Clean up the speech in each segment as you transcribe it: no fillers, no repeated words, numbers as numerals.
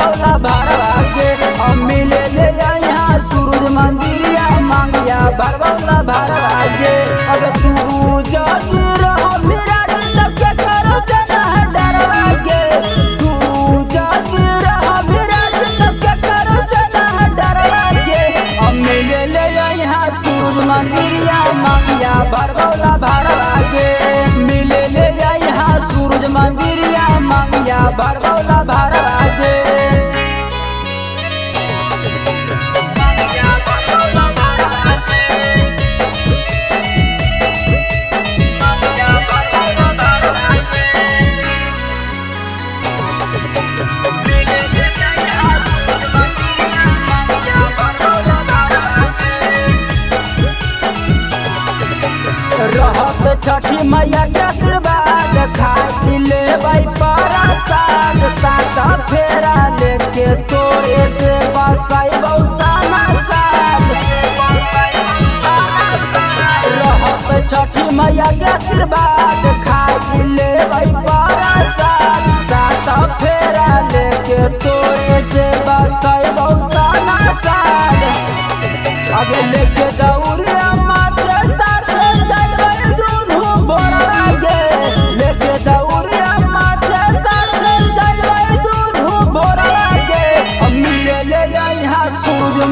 भरवला भरवा के हम मिले ले यहाँ सूरज मंदिरिया मांगिया भरवला भरवा के। अब तू जाती रहो विराट सबके करो जना डरवा के। तू जाती रहो विराट सबके करो जना डरवा के हम मिले ले यहाँ सूरज मंदिरिया मांगिया भरवला भरवा के। मिले ले यहाँ सूरज मंदिरिया मांगिया भरवला भरवा के। रहत छठी मैया के आशीर्वाद खाई ले प्रसाद साथ फेरा लेके तोरे से बसाई बौसाना साथ। रहत छठी मैया के आशीर्वाद खाई ले प्रसाद साथ फेरा लेके तोरे से बसाई बौसाना साथ। आगे लेके दौड़िया मात्र साथ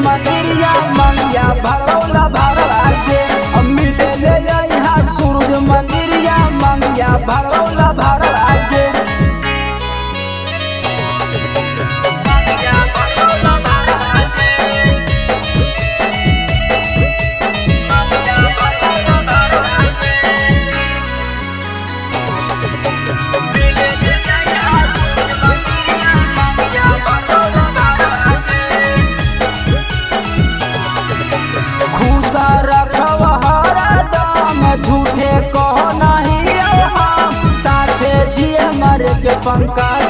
मंदिरिया मांगिया भरवला भरवा के। हम मिले ले यहाँ सूरज मंदिरिया मांगिया भरवला भरवा के। झूठे कहो नहीं हम साथे जिए मर के पंकज